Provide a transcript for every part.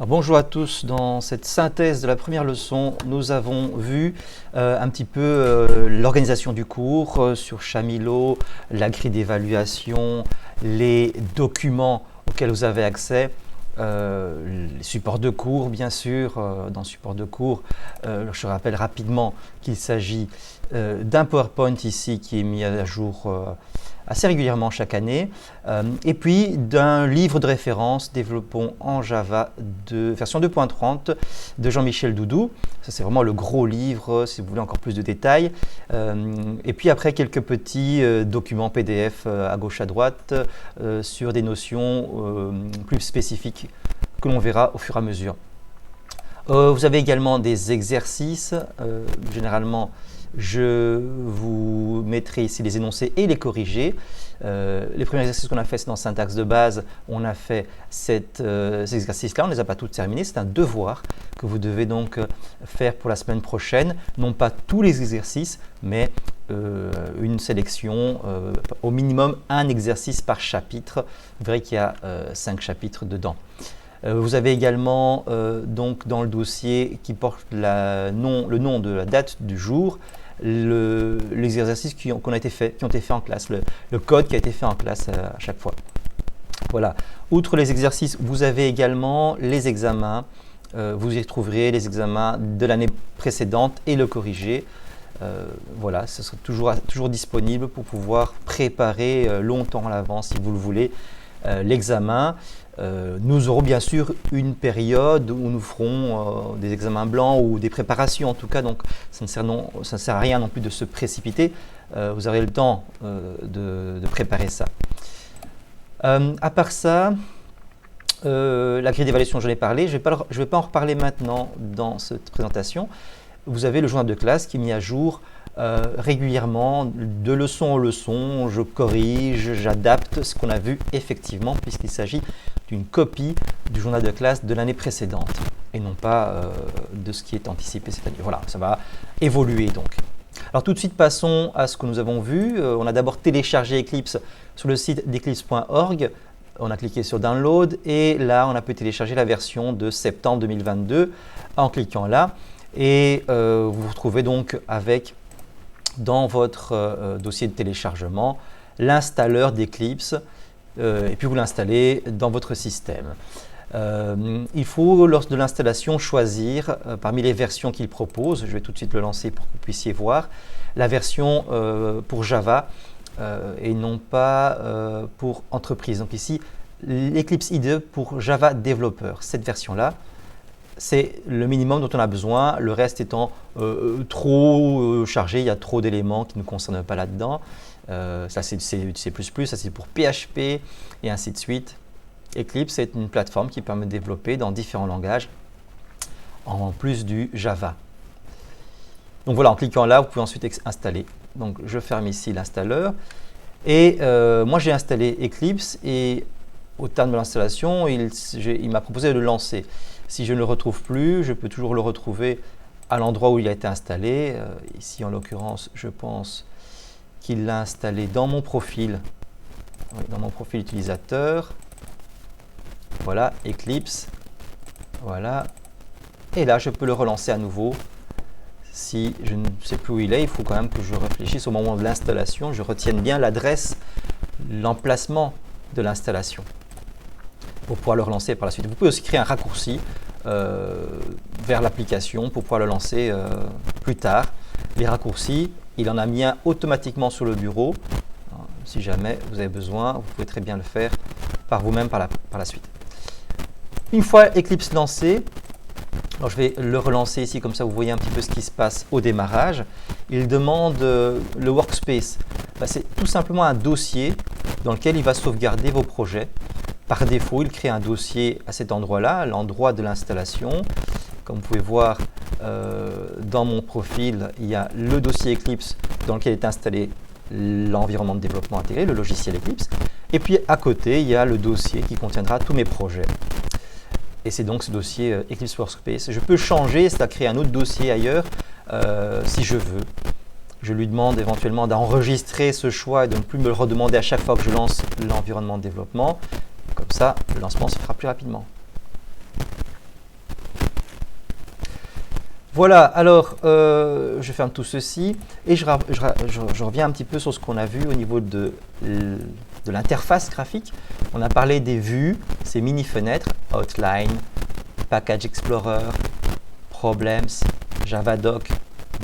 Bonjour à tous, dans cette synthèse de la première leçon, nous avons vu un petit peu l'organisation du cours sur Chamilo, la grille d'évaluation, les documents auxquels vous avez accès, les supports de cours bien sûr. Dans le support de cours, je rappelle rapidement qu'il s'agit d'un PowerPoint ici qui est mis à jour assez régulièrement chaque année, et puis d'un livre de référence Développons en Java de version 2.30 de Jean-Michel Doudou. Ça c'est vraiment le gros livre si vous voulez encore plus de détails, et puis après quelques petits documents PDF à gauche à droite sur des notions plus spécifiques que l'on verra au fur et à mesure. Vous avez également des exercices. Généralement, je vous mettrai ici les énoncés et les corrigés. Les premiers exercices qu'on a fait, c'est dans syntaxe de base. On a fait ces exercices-là, on ne les a pas tous terminés. C'est un devoir que vous devez donc faire pour la semaine prochaine. Non pas tous les exercices, mais une sélection, au minimum un exercice par chapitre. Vous verrez qu'il y a 5 chapitres dedans. Vous avez également donc dans le dossier qui porte le nom de la date du jour, les exercices qui ont été faits en classe, le code qui a été fait en classe à chaque fois. Voilà. Outre les exercices, vous avez également les examens. Vous y retrouverez les examens de l'année précédente et le corrigé. Voilà, ce sera toujours disponible pour pouvoir préparer longtemps à l'avance, si vous le voulez, l'examen. Nous aurons bien sûr une période où nous ferons des examens blancs ou des préparations en tout cas, donc ça ne sert à rien non plus de se précipiter. Vous aurez le temps de préparer ça. À part ça, la grille d'évaluation, j'en ai parlé. Je ne vais pas en reparler maintenant dans cette présentation. Vous avez le journal de classe qui est mis à jour régulièrement, de leçon en leçon. Je corrige, j'adapte ce qu'on a vu effectivement, puisqu'il s'agit d'une copie du journal de classe de l'année précédente et non pas de ce qui est anticipé cette année. Voilà, ça va évoluer donc. Alors tout de suite, passons à ce que nous avons vu. On a d'abord téléchargé Eclipse sur le site d'eclipse.org. On a cliqué sur Download et là, on a pu télécharger la version de septembre 2022 en cliquant là. Et vous vous retrouvez donc avec, dans votre dossier de téléchargement, l'installeur d'Eclipse et puis vous l'installez dans votre système. Il faut, lors de l'installation, choisir parmi les versions qu'il propose. Je vais tout de suite le lancer pour que vous puissiez voir la version pour Java et non pas pour entreprise. Donc ici, l'Eclipse IDE pour Java développeur. Cette version-là, c'est le minimum dont on a besoin, le reste étant trop chargé, il y a trop d'éléments qui ne nous concernent pas là-dedans. Ça c'est C++, ça c'est pour PHP et ainsi de suite. Eclipse est une plateforme qui permet de développer dans différents langages en plus du Java. Donc voilà, en cliquant là, vous pouvez ensuite installer. Donc je ferme ici l'installeur et moi j'ai installé Eclipse et au terme de l'installation, il m'a proposé de le lancer. Si je ne le retrouve plus, je peux toujours le retrouver à l'endroit où il a été installé. Ici, en l'occurrence, je pense qu'il l'a installé dans mon profil, dans mon profil utilisateur. Voilà, Eclipse. Voilà. Et là, je peux le relancer à nouveau. Si je ne sais plus où il est, il faut quand même que je réfléchisse au moment de l'installation. Je retienne bien l'adresse, l'emplacement de l'installation pour pouvoir le relancer par la suite. Vous pouvez aussi créer un raccourci vers l'application pour pouvoir le lancer plus tard. Les raccourcis, il en a mis un automatiquement sur le bureau. Si jamais vous avez besoin, vous pouvez très bien le faire par vous-même par la suite. Une fois Eclipse lancé, alors je vais le relancer ici, comme ça vous voyez un petit peu ce qui se passe au démarrage. Il demande le workspace. C'est tout simplement un dossier dans lequel il va sauvegarder vos projets. Par défaut, il crée un dossier à cet endroit-là, à l'endroit de l'installation. Comme vous pouvez voir dans mon profil, il y a le dossier Eclipse dans lequel est installé l'environnement de développement intégré, le logiciel Eclipse. Et puis à côté, il y a le dossier qui contiendra tous mes projets. Et c'est donc ce dossier Eclipse Workspace. Je peux changer, c'est à créer un autre dossier ailleurs si je veux. Je lui demande éventuellement d'enregistrer ce choix et de ne plus me le redemander à chaque fois que je lance l'environnement de développement. Comme ça, le lancement se fera plus rapidement. Voilà, alors je ferme tout ceci et je reviens un petit peu sur ce qu'on a vu au niveau de l'interface graphique. On a parlé des vues, ces mini-fenêtres, Outline, Package Explorer, Problems, Javadoc,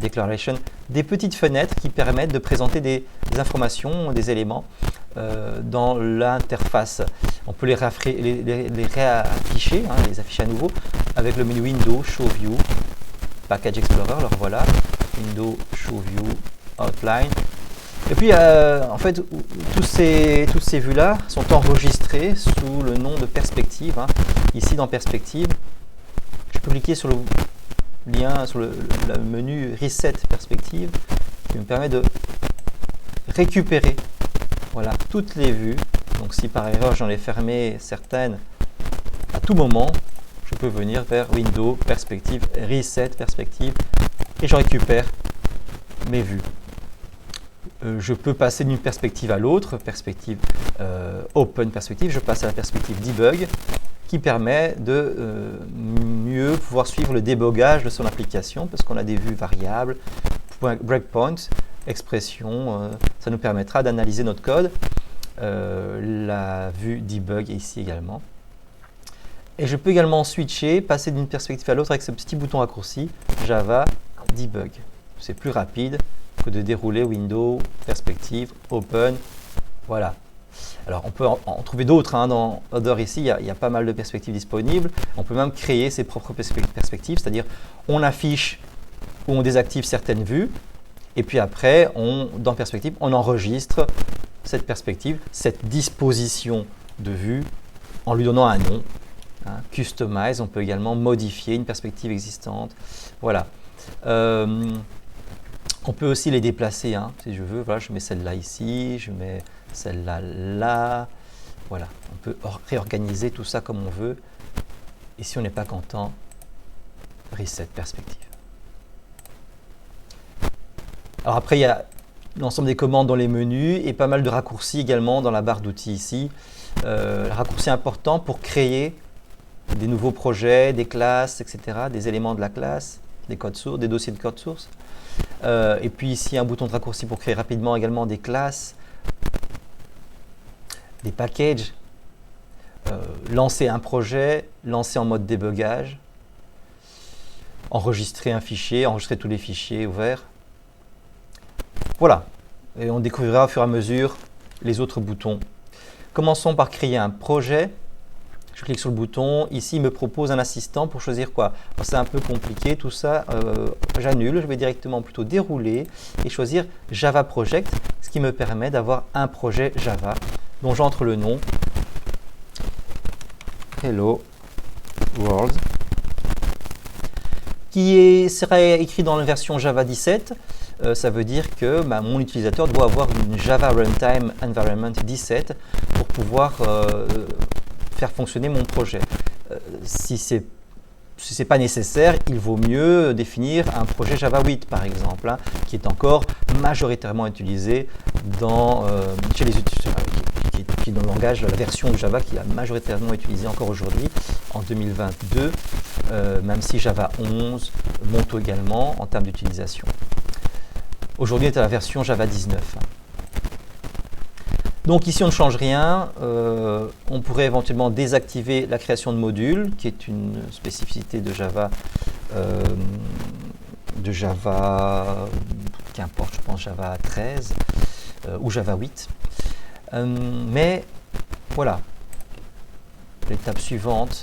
Declaration, des petites fenêtres qui permettent de présenter des informations, des éléments dans l'interface. On peut les réafficher, les afficher à nouveau avec le menu Window, Show View, Package Explorer, alors voilà, Window, Show View, Outline. Et puis, en fait, toutes ces vues-là sont enregistrées sous le nom de perspective. Ici, dans perspective, je peux cliquer sur le lien, sur le menu Reset Perspective, qui me permet de récupérer voilà, toutes les vues. Donc, si par erreur j'en ai fermé certaines à tout moment, je peux venir vers Window, Perspective, Reset, Perspective, et je récupère mes vues. Je peux passer d'une perspective à l'autre, perspective Open Perspective, je passe à la perspective Debug, qui permet de mieux pouvoir suivre le débogage de son application, parce qu'on a des vues variables, breakpoints, expressions, ça nous permettra d'analyser notre code. La vue Debug est ici également. Et je peux également switcher, passer d'une perspective à l'autre avec ce petit bouton raccourci Java Debug. C'est plus rapide que de dérouler Window, Perspective, Open. Voilà. Alors on peut en trouver d'autres dans Other ici, il y a pas mal de perspectives disponibles. On peut même créer ses propres perspectives, c'est-à-dire on affiche ou on désactive certaines vues et puis après, dans Perspective, on enregistre cette perspective, cette disposition de vue en lui donnant un nom. Customize, on peut également modifier une perspective existante. Voilà. On peut aussi les déplacer, si je veux. Voilà, je mets celle-là ici, je mets celle-là là. Voilà, on peut réorganiser tout ça comme on veut. Et si on n'est pas content, Reset Perspective. Alors après, il y a l'ensemble des commandes dans les menus et pas mal de raccourcis également dans la barre d'outils ici. Raccourcis importants pour créer des nouveaux projets, des classes, etc., des éléments de la classe, des codes sources, des dossiers de code source. Et puis ici, un bouton de raccourci pour créer rapidement également des classes, des packages, lancer un projet, lancer en mode débugage, enregistrer un fichier, enregistrer tous les fichiers ouverts. Voilà, et on découvrira au fur et à mesure les autres boutons. Commençons par créer un projet. Je clique sur le bouton, ici il me propose un assistant pour choisir quoi. C'est un peu compliqué tout ça, j'annule, je vais directement plutôt dérouler et choisir Java Project, ce qui me permet d'avoir un projet Java dont j'entre le nom Hello World, qui sera écrit dans la version Java 17. Ça veut dire que mon utilisateur doit avoir une Java Runtime Environment 17 pour pouvoir faire fonctionner mon projet. Si ce n'est pas nécessaire, il vaut mieux définir un projet Java 8 par exemple, qui est encore majoritairement utilisé chez les utilisateurs, qui est dans le langage, la version de Java qui est majoritairement utilisée encore aujourd'hui en 2022, même si Java 11 monte également en termes d'utilisation. Aujourd'hui, on est à la version Java 19. Donc ici, on ne change rien. On pourrait éventuellement désactiver la création de modules, qui est une spécificité de Java, qu'importe, je pense Java 13 ou Java 8. Mais voilà, l'étape suivante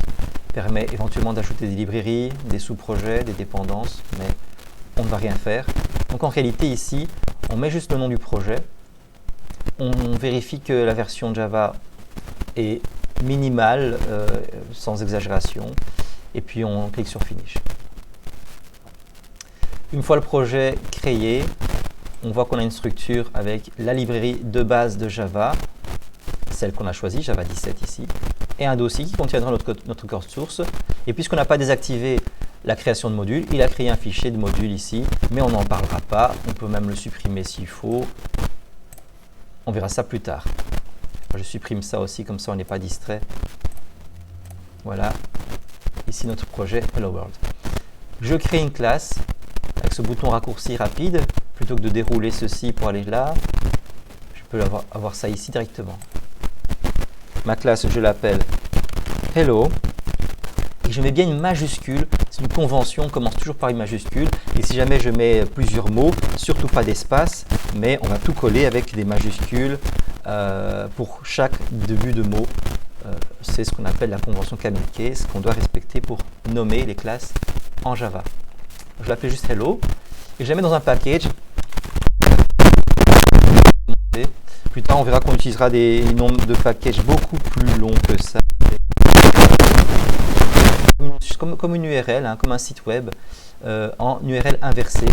permet éventuellement d'ajouter des librairies, des sous-projets, des dépendances, mais on ne va rien faire. Donc en réalité ici, on met juste le nom du projet. On vérifie que la version Java est minimale, sans exagération, et puis on clique sur Finish. Une fois le projet créé, on voit qu'on a une structure avec la librairie de base de Java, celle qu'on a choisie, Java 17 ici, et un dossier qui contiendra notre code source. Et puisqu'on n'a pas désactivé la création de modules, il a créé un fichier de module ici, mais on n'en parlera pas, on peut même le supprimer s'il faut. On verra ça plus tard. Je supprime ça aussi, comme ça on n'est pas distrait. Voilà, ici notre projet Hello World. Je crée une classe avec ce bouton raccourci rapide. Plutôt que de dérouler ceci pour aller là, je peux avoir ça ici directement. Ma classe, je l'appelle Hello. Et je mets bien une majuscule. C'est une convention, on commence toujours par une majuscule. Et si jamais je mets plusieurs mots, surtout pas d'espace, mais on va tout coller avec des majuscules pour chaque début de mot. C'est ce qu'on appelle la convention Camel Case qu'on doit respecter pour nommer les classes en Java. Je l'appelle juste Hello et je la mets dans un package. Plus tard, on verra qu'on utilisera des nombres de packages beaucoup plus longs que ça. Comme une URL, hein, comme un site web en URL inversée.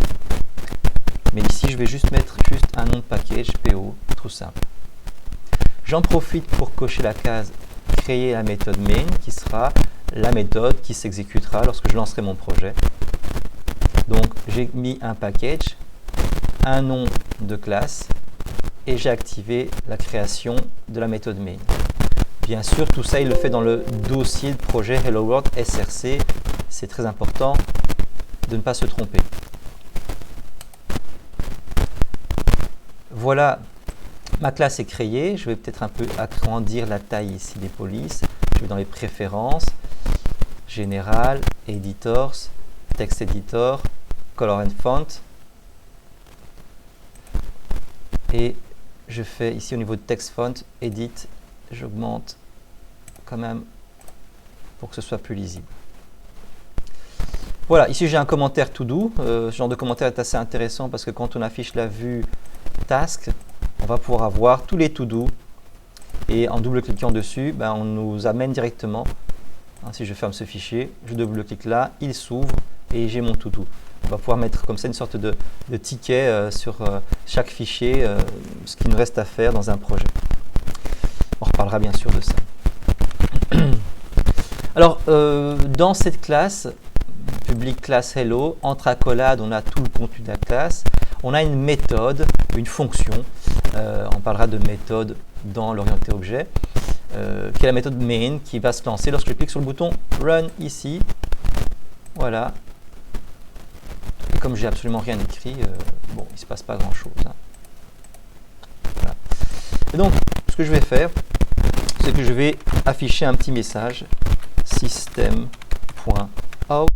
Mais ici, je vais juste mettre un nom de package, PO, tout simple. J'en profite pour cocher la case créer la méthode main qui sera la méthode qui s'exécutera lorsque je lancerai mon projet. Donc j'ai mis un package, un nom de classe et j'ai activé la création de la méthode main. Bien sûr, tout ça il le fait dans le dossier de projet Hello World SRC. C'est très important de ne pas se tromper. Voilà. Ma classe est créée, je vais peut-être un peu agrandir la taille ici des polices. Je vais dans les préférences, Général, Editors, Text Editor, Color and Font. Et je fais ici au niveau de Text Font, Edit, j'augmente quand même pour que ce soit plus lisible. Voilà, ici j'ai un commentaire to do. Ce genre de commentaire est assez intéressant parce que quand on affiche la vue Task, on va pouvoir avoir tous les to-do et en double-cliquant dessus, on nous amène directement. Si je ferme ce fichier, je double-clique là, il s'ouvre et j'ai mon to-do. On va pouvoir mettre comme ça une sorte de ticket sur chaque fichier, ce qu'il nous reste à faire dans un projet. On reparlera bien sûr de ça. Alors, dans cette classe, public class hello, entre accolades, on a tout le contenu de la classe. On a une méthode, une fonction. On parlera de méthode dans l'orienté objet, qui est la méthode main qui va se lancer lorsque je clique sur le bouton Run ici. Voilà. Et comme j'ai absolument rien écrit, bon, il ne se passe pas grand chose. Hein. Voilà. Et donc, ce que je vais faire, c'est que je vais afficher un petit message system.out.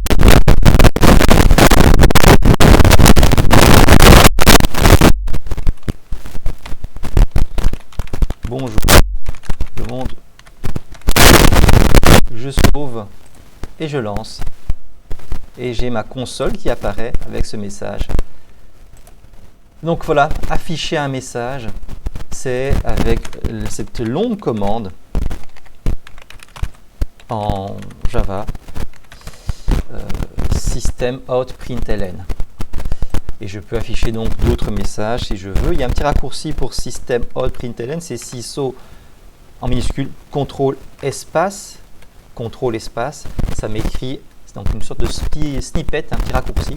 Bonjour, le monde. Je sauve et je lance. Et j'ai ma console qui apparaît avec ce message. Donc voilà, afficher un message, c'est avec cette longue commande en Java, system out println. Et je peux afficher donc d'autres messages si je veux. Il y a un petit raccourci pour system out println, c'est CISO en minuscule, contrôle espace, ça m'écrit, c'est donc une sorte de snippet, un petit raccourci,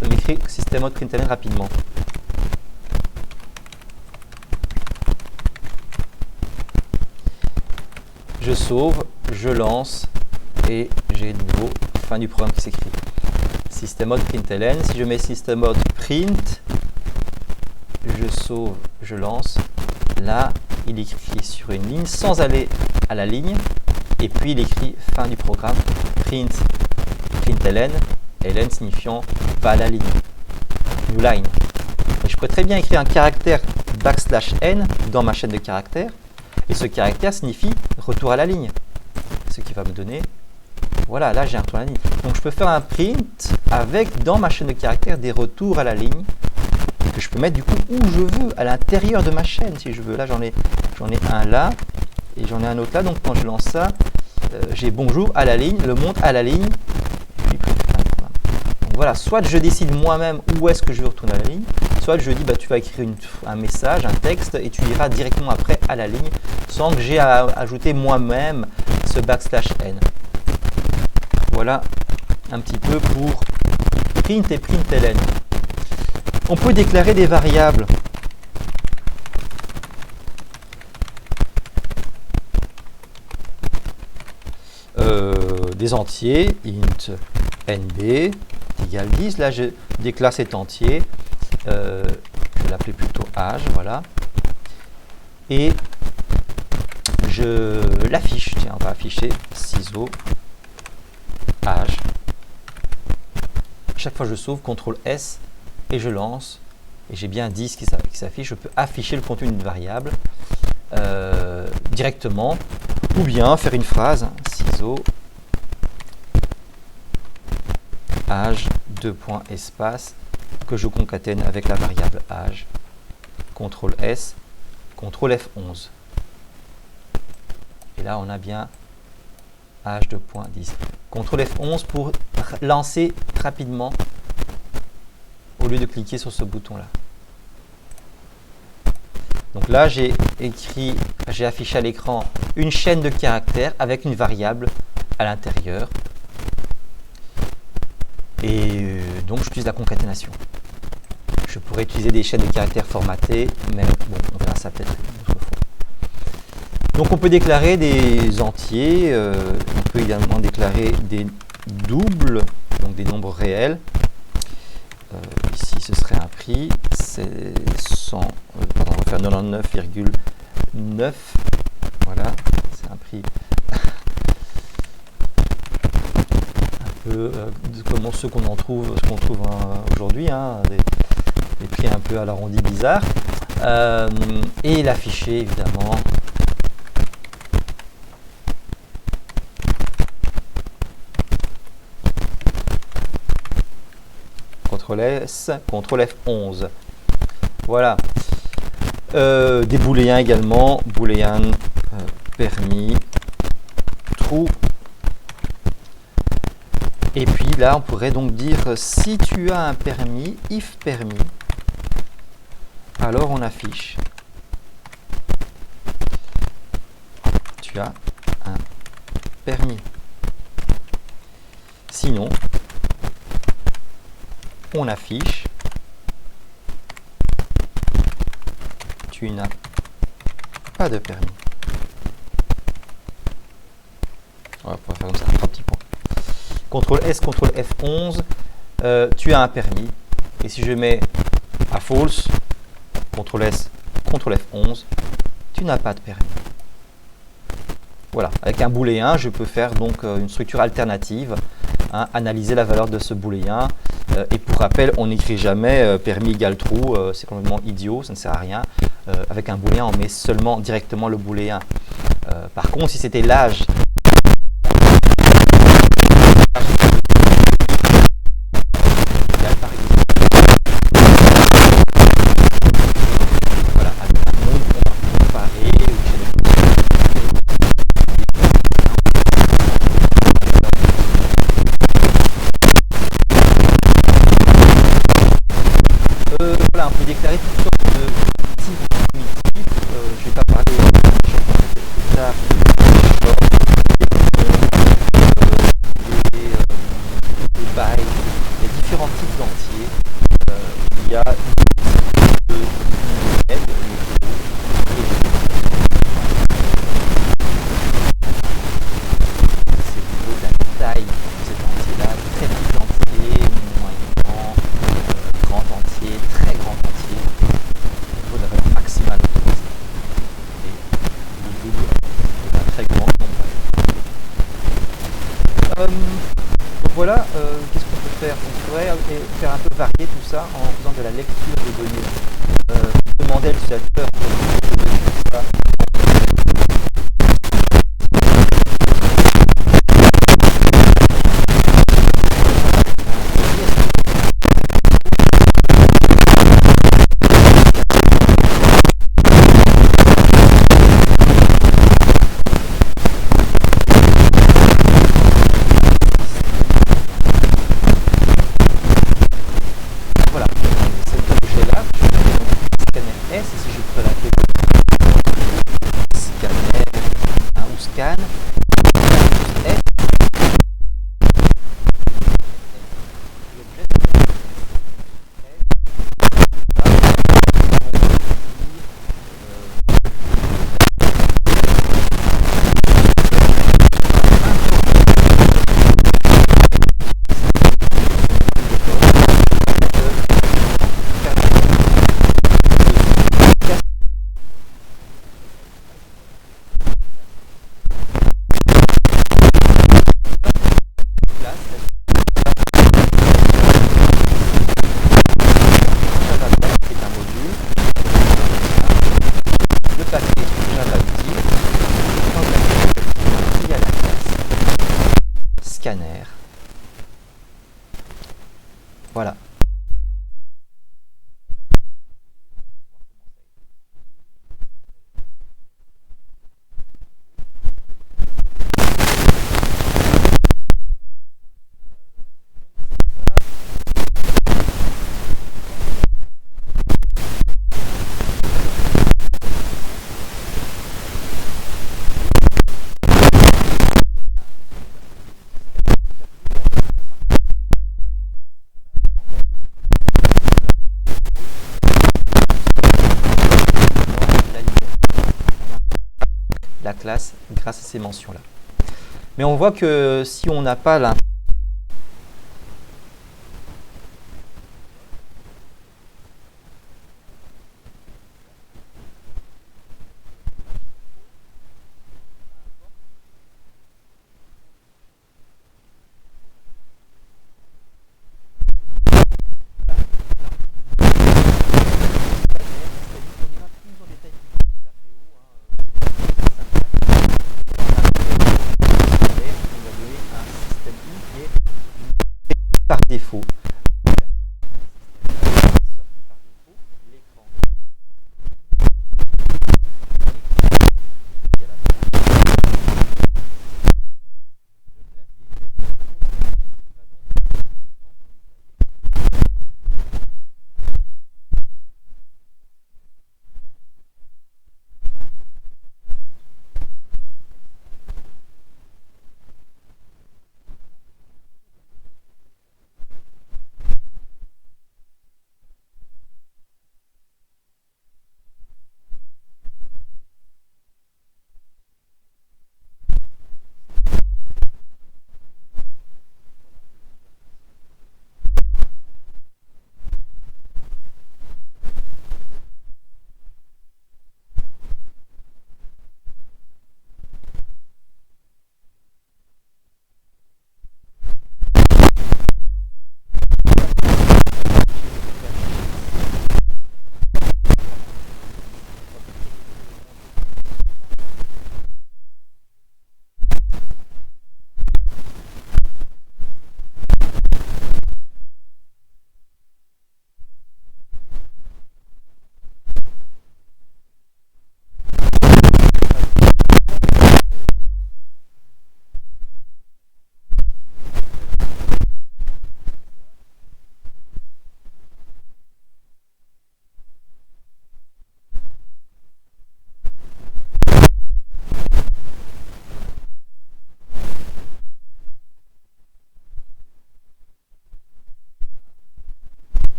ça m'écrit system out println rapidement. Je sauve, je lance et j'ai de nouveau fin du programme qui s'écrit. System out println, si je mets system out print, je sauve, je lance, là il écrit sur une ligne sans aller à la ligne et puis il écrit fin du programme, print, println, ln signifiant va à la ligne, new line. Et je pourrais très bien écrire un caractère \n dans ma chaîne de caractères et ce caractère signifie retour à la ligne, ce qui va me donner, voilà, là j'ai un retour à la ligne. Donc je peux faire un print avec dans ma chaîne de caractères des retours à la ligne que je peux mettre du coup où je veux, à l'intérieur de ma chaîne si je veux. Là j'en ai un là et j'en ai un autre là, donc quand je lance ça, j'ai bonjour à la ligne, le monde à la ligne, et puis donc voilà, soit je décide moi-même où est-ce que je veux retourner à la ligne, soit je dis tu vas écrire un message, un texte et tu iras directement après à la ligne sans que j'ai à ajouter moi-même ce \n. Voilà un petit peu pour print et println. On peut déclarer des variables. Des entiers, int nb, égale 10. Là, je déclare cet entier. Je vais l'appeler plutôt âge, voilà. Et je l'affiche. Tiens, on va afficher ciseaux âge. Chaque fois je sauve, CTRL S et je lance. Et j'ai bien 10 qui s'affiche. Je peux afficher le contenu d'une variable directement. Ou bien faire une phrase, ciseaux âge, espace, que je concatène avec la variable âge. CTRL S, CTRL F11. Et là, on a bien âge 2.10. CTRL F11 pour lancer rapidement au lieu de cliquer sur ce bouton-là. Donc là, j'ai affiché à l'écran une chaîne de caractères avec une variable à l'intérieur. Et donc, j'utilise la concaténation. Je pourrais utiliser des chaînes de caractères formatées, mais bon, on verra ça peut-être une autre fois. Donc, on peut déclarer des entiers, on peut également déclarer des doubles, donc des nombres réels. Ici, ce serait un prix, c'est 100, pardon, on va faire 99,9. Voilà, c'est un prix un peu comme ceux qu'on trouve aujourd'hui, hein, des prix un peu à l'arrondi bizarre. Et l'afficher évidemment. CTRL S, CTRL F11. Voilà. Des booléens également. Booléen permis true. Et puis là, on pourrait donc dire si tu as un permis, if permis, alors on affiche. Tu as un permis. Sinon, on affiche tu n'as pas de permis. On va pouvoir faire comme ça, 3 petits points. CTRL S, CTRL F11, tu as un permis. Et si je mets à false, CTRL S, CTRL F11, tu n'as pas de permis. Voilà, avec un booléen, je peux faire donc une structure alternative, hein, analyser la valeur de ce booléen. Et pour rappel, on n'écrit jamais permis égale true, c'est complètement idiot, ça ne sert à rien. Avec un booléen, on met seulement directement le booléen. Par contre, si c'était l'âge, voilà, avec un nombre, on va comparer voilà, on peut déclarer toutes sortes de types primitifs. Je ne vais pas parler plus tard des bytes, il y a différents types d'entiers. Il y a de c'est au niveau de la taille de cet entier-là, très petit entier, moyen, grand entier, très grand entier, au niveau de la valeur maximale de cet entier. Et le double d'un très grand nombre. Donc voilà, qu'est-ce qu'on peut faire? On pourrait faire un peu varier tout ça en faisant de la lecture de données. Demander à l'utilisateur de donner ça. Voilà, cet objet-là, je vais donc scanner S, et si je peux l'appeler Voilà. La classe grâce à ces mentions-là. Mais on voit que si on n'a pas la par défaut.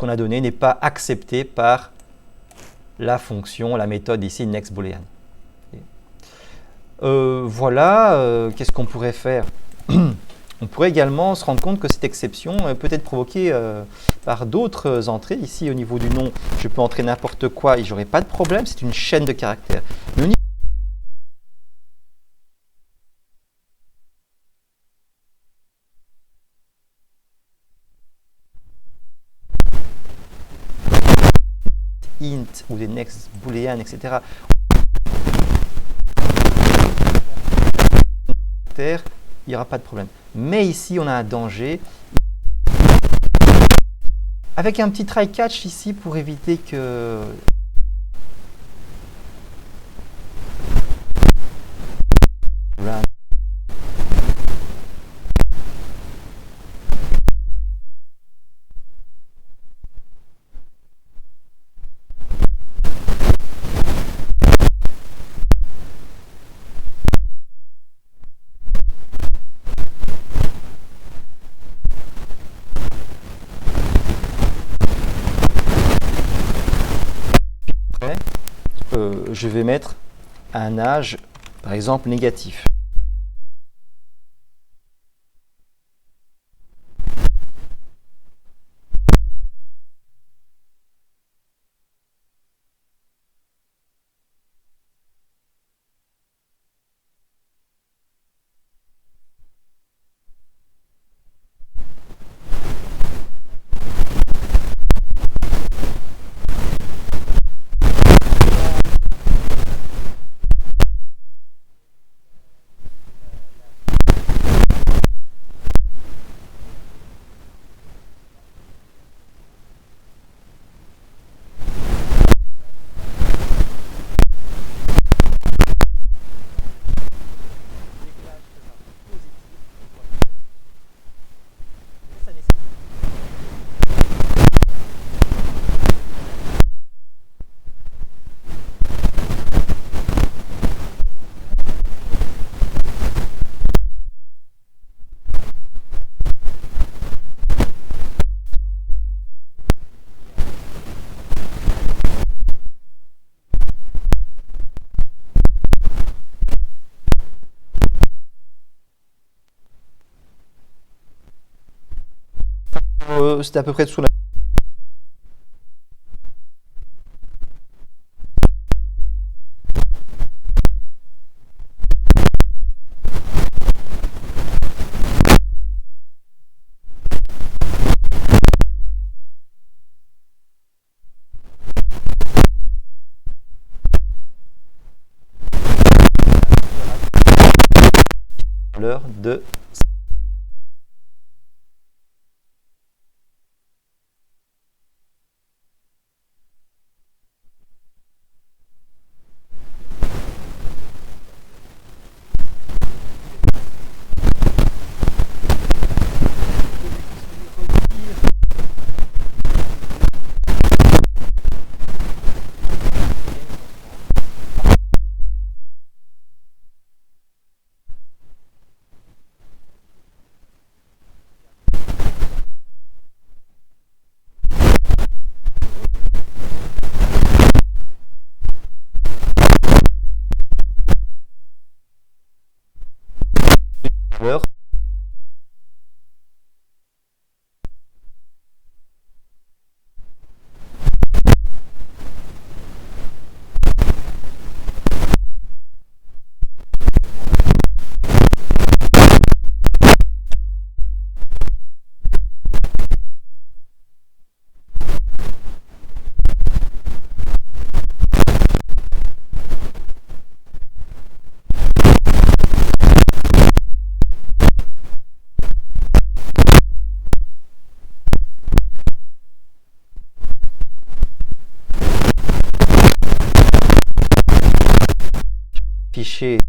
qu'on a donné n'est pas accepté par la fonction, la méthode ici nextBoolean. Voilà, qu'est-ce qu'on pourrait faire? On pourrait également se rendre compte que cette exception peut être provoquée par d'autres entrées. Ici, au niveau du nom, je peux entrer n'importe quoi et je n'aurai pas de problème. C'est une chaîne de caractères. Mais au niveau int ou des next boolean, etc., il n'y aura pas de problème. Mais ici, on a un danger. Avec un petit try catch ici pour éviter que je vais mettre un âge, par exemple, négatif. C'était à peu près sous la... l'heure de... l'heure. Fichier.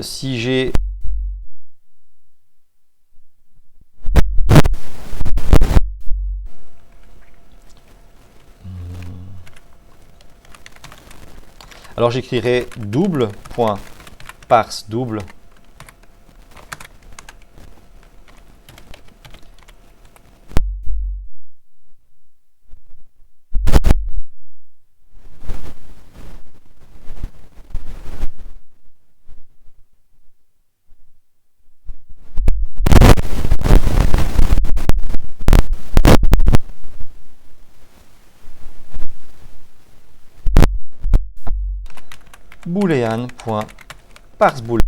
si j'ai alors j'écrirai double point parse double boolean.parseBoolean.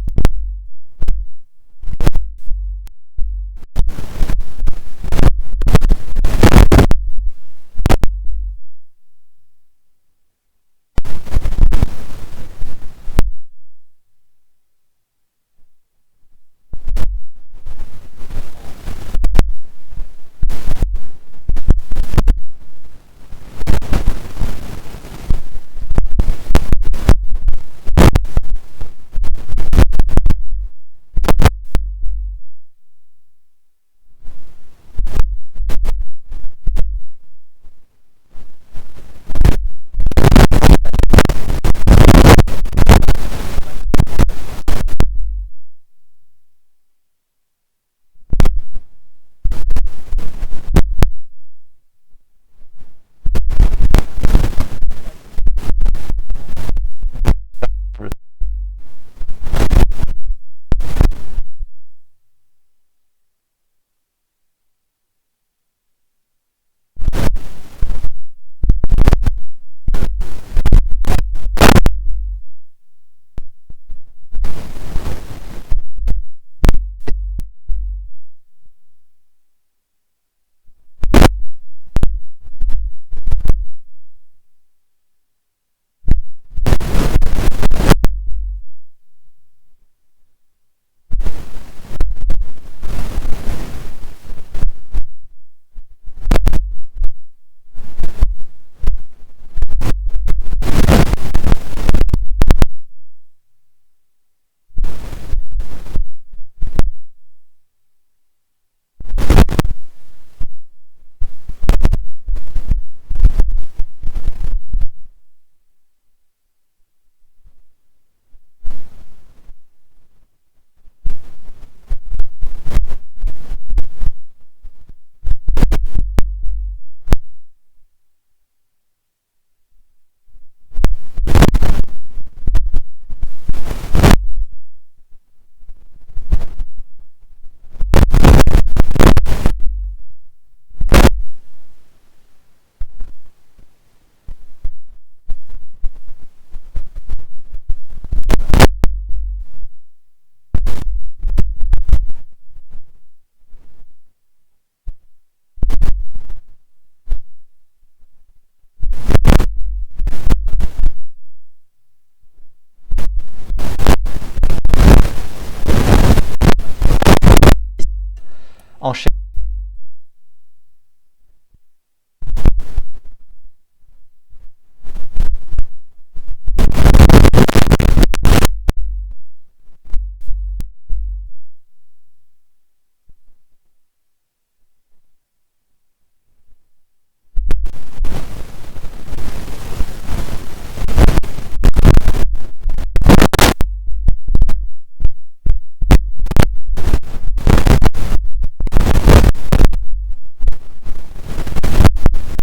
Enchaîne